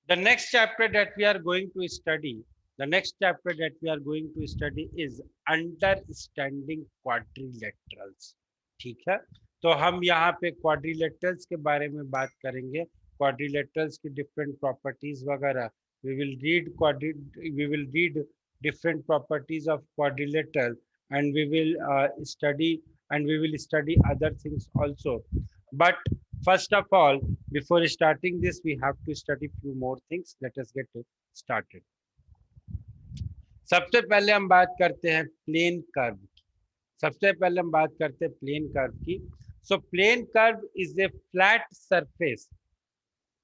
The next chapter that we are going to study, is understanding quadrilaterals. ठीक है, तो हम यहाँ पे quadrilaterals के बारे में बात करेंगे, quadrilaterals की different properties वगैरह. We will read different properties of quadrilateral, and we will study other things also. But first of all, before starting this, we have to study few more things. Let us get started. सबसे पहले हम बात करते हैं plane curve की. So plane curve is a flat surface.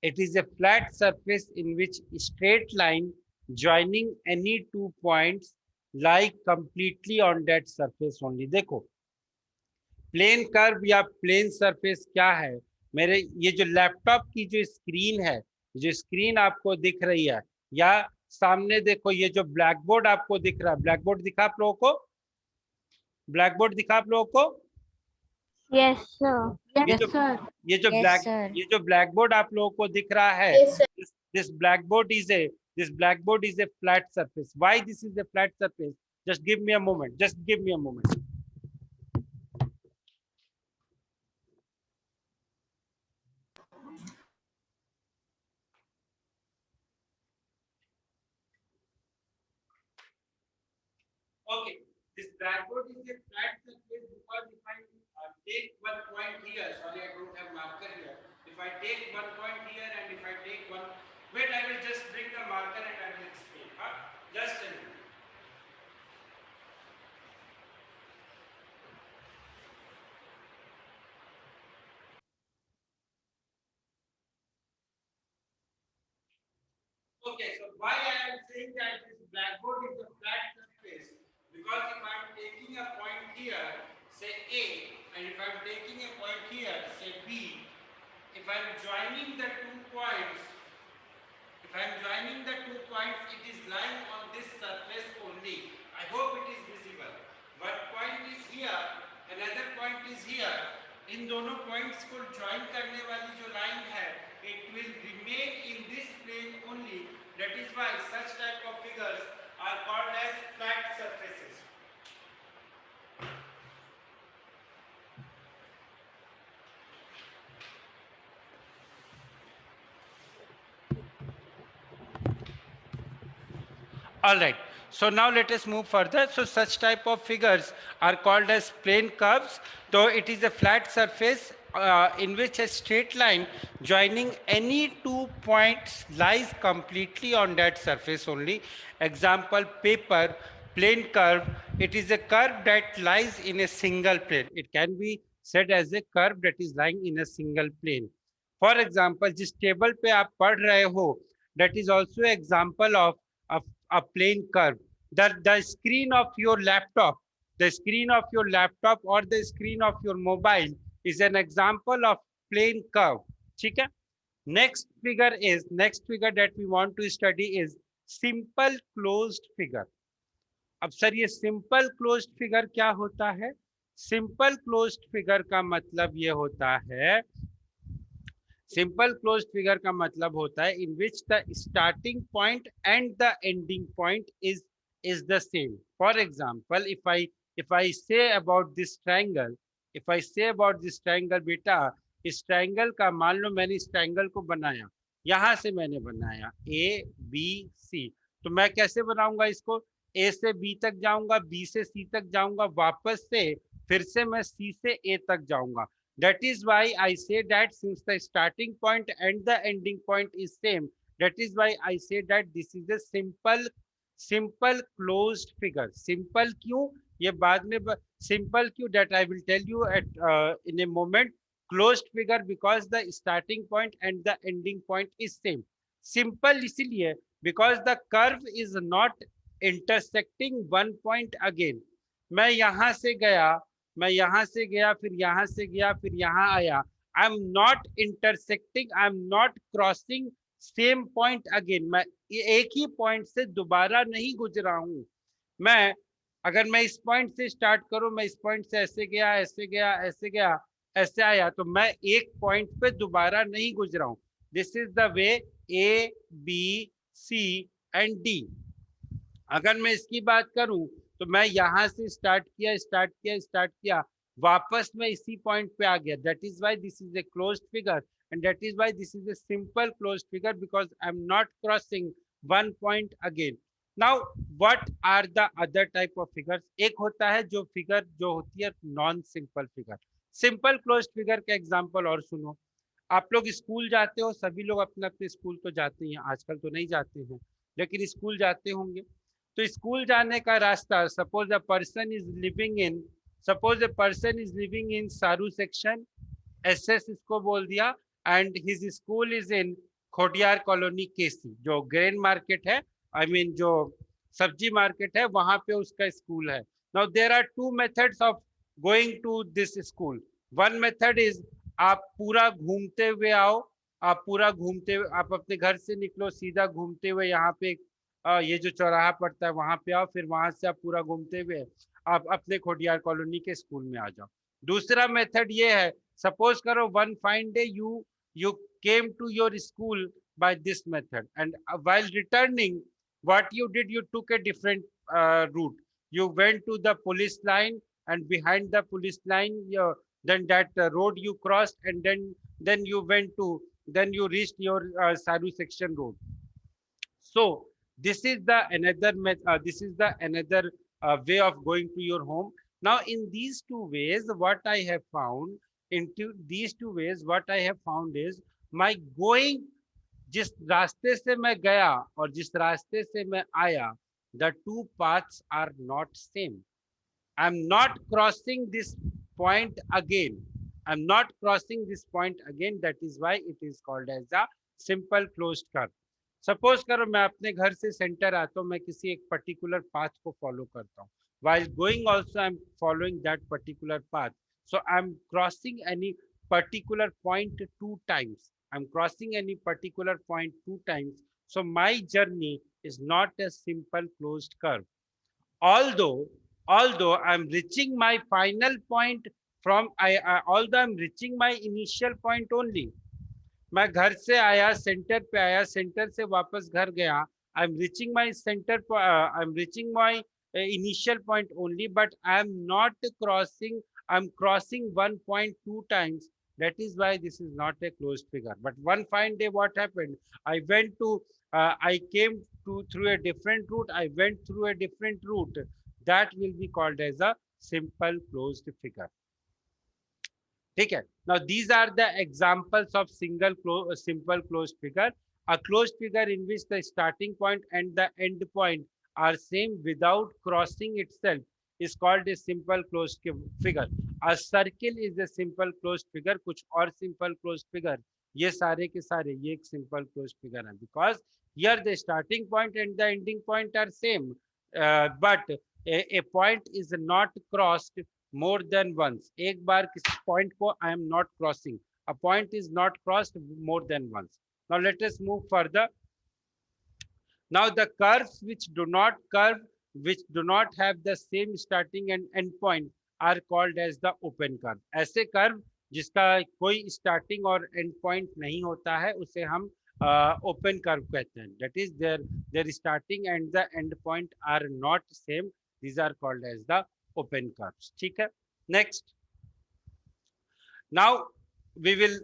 It is a flat surface in which straight line joining any two points lie completely on that surface only. देखो plane curve या plane surface क्या है. मेरे ये जो laptop की जो screen है, जो स्क्रीन आपको दिख रही है, या सामने देखो ये जो ब्लैक बोर्ड आपको दिख रहा है, ब्लैक बोर्ड दिखा आप लोगों को, ब्लैक बोर्ड दिखा आप लोगों को. Yes, sir. ये जो ये जो ब्लैक ये जो ब्लैक बोर्ड आप लोगों को दिख रहा है, this blackboard is a flat surface. Why this is a flat surface? Just give me a moment. Okay, this blackboard is a flat surface because if I take one point here, sorry I don't have marker here. If I take one point here and if I take one, wait, I will just bring the marker and I will explain. Just a minute. Okay, so why I am saying that this blackboard is a flat surface? Because if I am taking a point here, say A, and if I am taking a point here, say B, if I am joining the 2 points, it is lying on this surface only. I hope it is visible. One point is here, another point is here. इन दोनों points को join करने वाली जो line है, it will remain in this plane only. That is why such type of figures are called as flat surfaces. All right. So now let us move further. So such type of figures are called as plane curves. So it is a flat surface in which a straight line joining any 2 points lies completely on that surface only. Example, paper, plane curve. It is a curve that lies in a single plane. It can be said as a curve that is lying in a single plane. For example, जिस table पे आप पढ़ रहे हो, that is also an example of a plane curve. The screen of your laptop, or the screen of your mobile is an example of plane curve. ठीक है. Next figure that we want to study is simple closed figure. अब sir ये simple closed figure क्या होता है? Simple closed figure का मतलब ये होता है, सिंपल क्लोज्ड फिगर का मतलब होता है in which the starting point and the ending point is the same. For example, if I say about this triangle, बेटा इस ट्रायंगल का, मान लो मैंने इस ट्रायंगल को बनाया, यहां से मैंने बनाया ABC, तो मैं कैसे बनाऊंगा इसको? A से B तक जाऊंगा, B से C तक जाऊंगा, वापस से फिर से मैं C से A तक जाऊंगा. That is why I say that since the starting point and the ending point is same, that is why I say that this is a simple closed figure. Simple क्यों, ये बाद में simple क्यों, that I will tell you at in a moment. Closed figure because the starting point and the ending point is same. Simple इसलिए because the curve is not intersecting one point again. मैं यहाँ से गया, फिर यहाँ से गया, फिर यहाँ आया. I am not intersecting, I am not crossing same point again. मैं एक ही पॉइंट से दोबारा नहीं गुजरा हूं. मैं अगर मैं इस पॉइंट से स्टार्ट करूं, मैं इस पॉइंट से ऐसे गया, ऐसे आया, तो मैं एक पॉइंट पे दोबारा नहीं गुजरा हूं. This is the way A B C and D. अगर मैं इसकी बात करूं तो मैं यहां से स्टार्ट किया, वापस मैं इसी पॉइंट पे आ गया। That is why this is a closed figure and that is why this is a simple closed figure because I am not crossing one point again. Now what are the other type of figures? एक होता है जो figure जो होती है non simple figure. Simple closed figure का example और सुनो। आप लोग स्कूल जाते हो, सभी लोग अपने अपने स्कूल तो जाते हैं, आजकल तो नहीं जाते हैं लेकिन स्कूल जाते होंगे। तो स्कूल जाने का रास्ता, suppose a person is living in Saru section, SS इसको बोल दिया, and his school is in Khotiyar colony KC, जो ग्रेन मार्केट है, आई मीन जो सब्जी मार्केट है, वहां पे उसका स्कूल है। Now there are two methods of going to this school. One method is आप पूरा घूमते हुए आओ, आप अपने घर से निकलो, सीधा घूमते हुए यहाँ पे ये जो चौराहा पड़ता है वहां पे आओ, फिर वहां से आप पूरा घूमते हुए आप अपने खोटियार कॉलोनी के स्कूल में आ जाओ। दूसरा मेथड ये है, सपोज करो one fine day you came to your school by this method, and while returning, what you did, you took a different route. You went to the police line, and behind the police line, then that road you crossed, and then you went to, then you reached your Saru section road. So this is the another way of going to your home. Now in these two ways, what I have found, into these two ways, what I have found is my going, जिस रास्ते से मैं गया और जिस रास्ते से मैं आया, the two paths are not same. I'm not crossing this point again. I'm not crossing this point again. That is why it is called as a simple closed curve. Suppose करो मैं अपने घर से सेंटर आता हूँ, मैं किसी एक पर्टिकुलर पाथ को फॉलो करता हूँ, while going also I'm following that particular path, so I'm crossing any particular point two times. I'm crossing any particular point two times, so my journey is not a simple closed curve. Although although I'm reaching my final point from although I'm reaching my initial point only. मैं घर से आया, centre पे आया, centre से वापस घर गया, I am reaching my initial point only, but I am not crossing, I'm crossing 1.2 times. That is why this is not a closed figure. But one fine day, what happened? I came to through a different route. I went through a different route. That will be called as a simple closed figure. ठीक है। now these are the examples of simple closed figure. A closed figure in which the starting point and the end point are same without crossing itself is called a simple closed figure. A circle is a simple closed figure. कुछ और simple closed figure, ये सारे के सारे ये एक simple closed figure है, because here the starting point and the ending point are same, but a point is not crossed more than once. एक बार किसी point को I am not crossing. A point is not crossed more than once. Now let us move further. Now the curves which do not have the same starting and end point are called as the open curve. ऐसे curve जिसका कोई starting और end point नहीं होता है, उसे हम open curve कहते हैं. That is their starting and the end point are not same. These are called as the open curves. ठीक है. Next. Now we will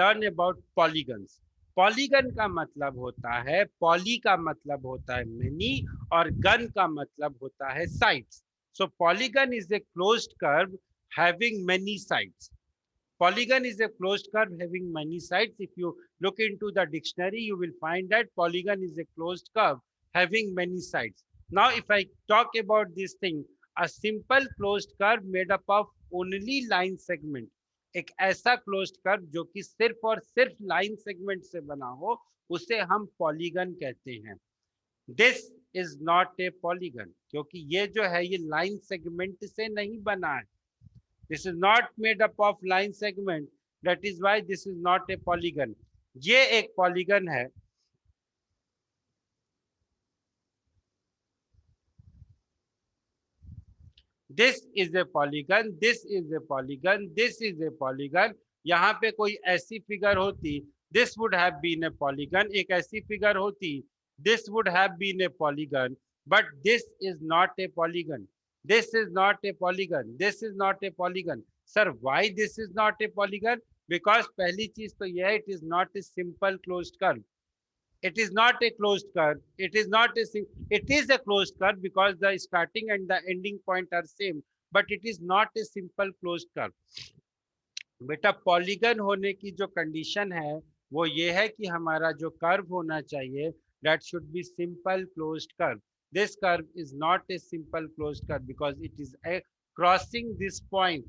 learn about polygons. Polygon का मतलब होता है, पॉली का मतलब होता है मेनी और गन का मतलब होता है sides. So polygon is a closed curve having many sides. Polygon is a closed curve having many sides. If you look into the dictionary, you will find that polygon is a closed curve having many sides. Now, if I talk about this thing, a simple closed curve made up of only line segment. एक ऐसा closed curve जो कि सिर्फ और सिर्फ line segment से बना हो, उसे हम पॉलीगन कहते हैं. This is not a polygon, क्योंकि ये जो है ये लाइन सेगमेंट से नहीं बना है. This is not made up of line segment. That is why this is not a polygon. ये एक polygon है. This is a polygon. This is a polygon. This is a polygon. यहाँ पे कोई ऐसी फिगर होती, this would have been a polygon, एक ऐसी फिगर होती, this would have been a polygon, but this is not a polygon, this is not a polygon, this is not a polygon. Sir why this is not a polygon? Because पहली चीज तो यह है, it is not a simple closed curve, it is not a closed curve, it is not a it is a closed curve because the starting and the ending point are same, but it is not a simple closed curve. बेटा polygon होने की जो condition है वो ये है कि हमारा जो कर्व होना चाहिए, that should be simple closed curve. This curve is not a simple closed curve because it is a crossing this point.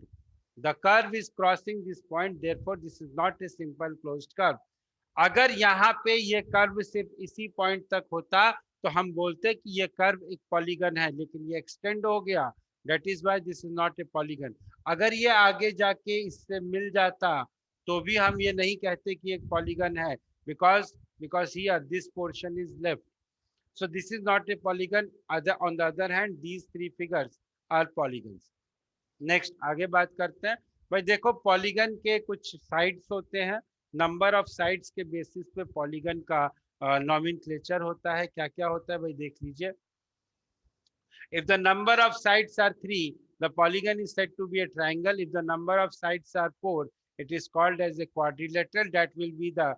The curve is crossing this point, therefore this is not a simple closed curve. अगर यहाँ पे ये curve सिर्फ इसी point तक होता तो हम बोलते कि ये कर्व एक पॉलीगन है, लेकिन ये एक्सटेंड हो गया, that is why this is not a polygon. अगर ये आगे जाके इससे मिल जाता तो भी हम ये नहीं कहते कि एक पॉलीगन है, because because here this portion is left, so this is not a polygon. On the other hand these three figures are polygons. Next आगे बात करते हैं। भाई देखो पॉलीगन के कुछ साइड्स होते हैं, नंबर ऑफ साइड्स के बेसिस पे पॉलीगन का नॉमेनक्लेचर होता है। क्या क्या होता है भाई देख लीजिए। If the number of sides are 3, the polygon is said to be a triangle. If the number of sides are 4, it is called as a quadrilateral. That will be the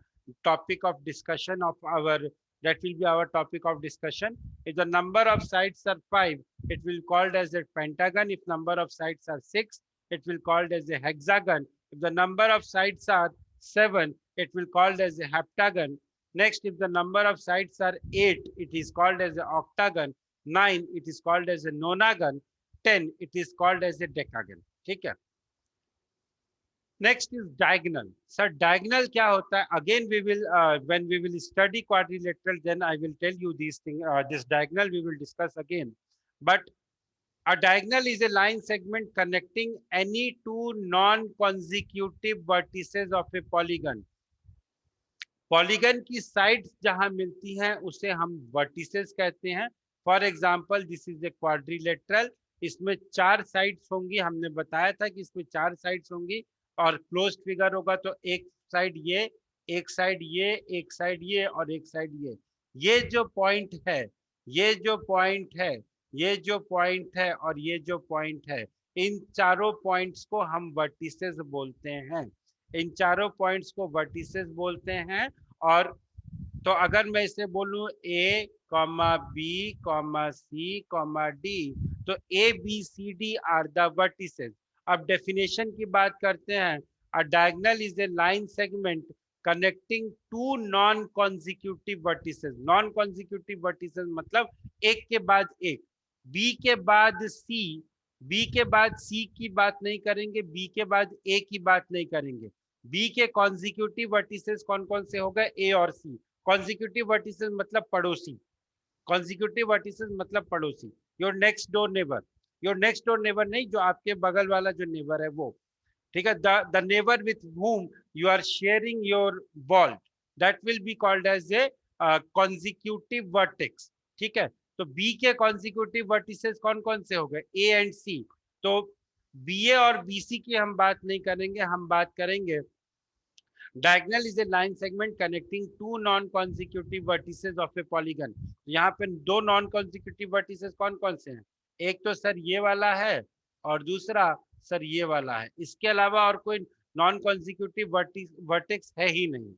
topic of discussion of our, that will be our topic of discussion. If the number of sides are 5, it will called as a pentagon. If number of sides are 6, it will called as a hexagon. If the number of sides are 7, it will called as a heptagon. Next, if the number of sides are 8, it is called as an octagon. 9, it is called as a nonagon. 10, it is called as a decagon. ठीक है। Next is diagonal. Sir, diagonal क्या होता है? Again, we will when we will study quadrilateral, then I will tell you these things. This diagonal we will discuss again. But a diagonal is a line segment connecting any two non-consecutive vertices of a polygon. Polygon की sides जहां मिलती हैं उसे हम vertices कहते हैं। For example this is a quadrilateral, इसमें 4 sides होंगी, हमने बताया था कि इसमें 4 साइड्स होंगी और क्लोज्ड फिगर होगा तो एक साइड ये, एक साइड ये, एक साइड ये और एक साइड ये जो पॉइंट है, ये जो पॉइंट है, ये जो पॉइंट है और ये जो पॉइंट है, इन चारों पॉइंट्स को हम वर्टिसेस बोलते हैं। इन चारों पॉइंट्स को वर्टिसेस बोलते हैं। और तो अगर मैं इसे बोलूं A comma B comma C comma D, तो A B C D are the vertices. अब डेफिनेशन की बात करते हैं। A diagonal is a line segment connecting two non consecutive vertices. Non consecutive vertices मतलब एक के बाद एक, बी के बाद सी, बी के बाद सी की बात नहीं करेंगे, बी के बाद ए की बात नहीं करेंगे। बी के कॉन्जिक्यूटिव वर्टिसेस कौन कौन से हो गए? ए और सी। कॉन्जिक्यूटिव वर्टिसेस मतलब पड़ोसी, कॉन्जिक्यूटिव वर्टिसेस मतलब पड़ोसी। Your next door neighbour, your next door neighbour नहीं, जो आपके बगल वाला जो नेबर है वो, ठीक है। The neighbour with whom you are sharing your wall, that will be called as a consecutive vertex, ठीक है। तो बी के consecutive vertices कौन कौन से हो गए? ए एंड सी। तो बी ए और बी सी की हम बात नहीं करेंगे, हम बात करेंगे diagonal is a line segment connecting two non-consecutive vertices of a polygon. यहाँ पे दो non-consecutive vertices कौन कौन से हैं? एक तो सर ये वाला है और दूसरा सर ये वाला है। इसके अलावा और कोई नॉन कॉन्जिक्यूटिव वर्टेक्स है ही नहीं।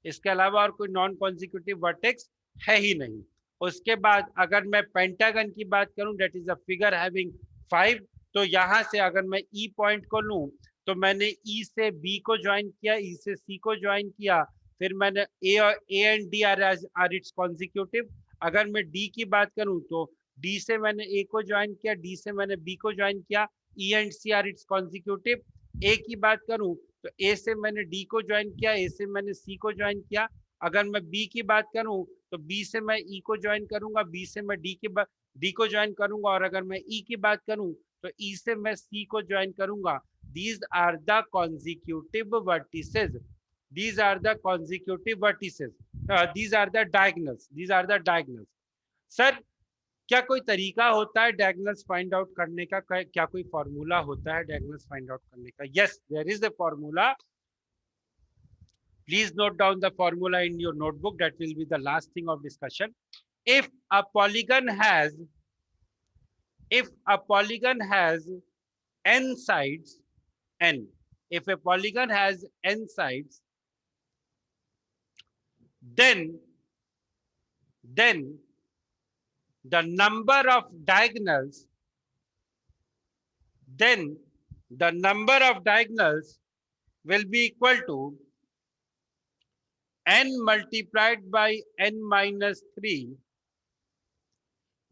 इसके अलावा और कोई नॉन कॉन्जिक्यूटिव वर्टेक्स है ही नहीं। उसके बाद अगर मैं पेंटागन की बात करूं, that is a figure having 5, तो यहाँ से अगर मैं ई पॉइंट को लूं तो मैंने ई से बी को ज्वाइन किया, ई से सी को ज्वाइन किया, फिर मैंने ए और A and D R it's consecutive. अगर मैं डी की बात करूं तो डी से मैंने ए को ज्वाइन किया, डी से मैंने बी को ज्वाइन किया, E and C R it's consecutive. A की बात करूं तो ए से मैंने डी को ज्वाइन किया, ए से मैंने सी को ज्वाइन किया। अगर मैं बी की बात करूं तो बी से मैं ई को ज्वाइन करूंगा, बी से मैं डी को ज्वाइन करूंगा, और अगर मैं ई की बात करूं तो ई से मैं सी को ज्वाइन करूंगा। These are the consecutive vertices. These are the consecutive vertices. These are the diagonals. These are the diagonals. Sir क्या कोई तरीका होता है डायगोनल्स फाइंड आउट करने का? क्या कोई फॉर्मूला होता है डायगोनल्स फाइंड आउट करने का? Yes, there is a formula. Please note down the formula in your notebook. That will be the last thing of discussion. If a polygon has n sides, n, if a polygon has n sides, then the number of diagonals, will be equal to n multiplied by n minus 3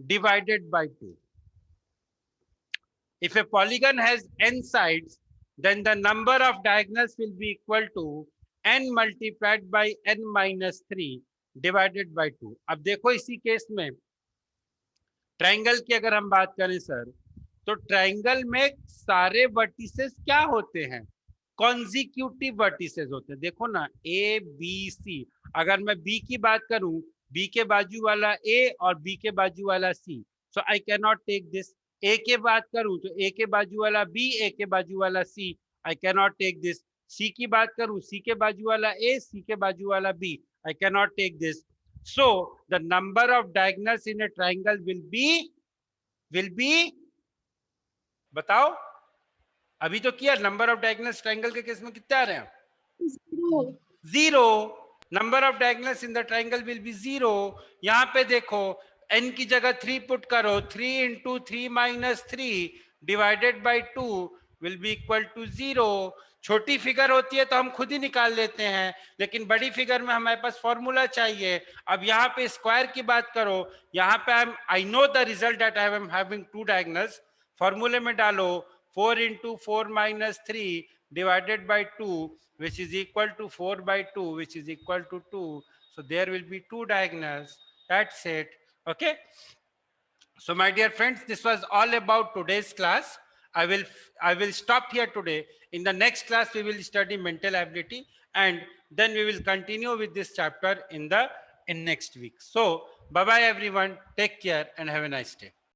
divided by 2. If a polygon has n sides, then the number of diagonals will be equal to n multiplied by n minus 3 divided by 2. अब देखो इसी case में triangle की अगर हम बात करें sir, तो ट्रायंगल में सारे वर्टिसेस क्या होते हैं? कॉन्जिक्यूटिव वर्टिसेस होते हैं. देखो ना, ए बी सी, अगर मैं बी की बात करूं, बी के बाजू वाला ए और बी के बाजू वाला C, so I can not take this. A के बात करूं तो ए के बाजू वाला बी, ए के बाजू वाला C, I can not take this. C की बात करूं, सी के बाजू वाला ए, सी के बाजू वाला B, I can not take this. So the number of diagonals in a triangle will be, बताओ, अभी तो किया. नंबर ऑफ डायगोनल्स ट्रायंगल के केस में कितने आ रहे हैं? 0. Number of diagonals in the triangle will be 0. यहां पे देखो, n की जगह 3 पुट करो, 3 into 3 minus 3 divided by 2 will be equal to 0. छोटी फिगर होती है तो हम खुद ही निकाल लेते हैं, लेकिन बड़ी फिगर में हमारे पास फॉर्मूला चाहिए. अब यहाँ पे स्क्वायर की बात करो, यहाँ पे I know the result that I am having 2 diagonals. फॉर्मूले में डालो 4 into 4 minus 3 divided by 2, which is equal to 4 by 2, which is equal to 2. So there will be 2 diagonals. That's it. Okay. So my dear friends, this was all about today's class. I will stop here today. In the next class, we will study mental ability, and then we will continue with this chapter in next week. So bye bye everyone. Take care and have a nice day.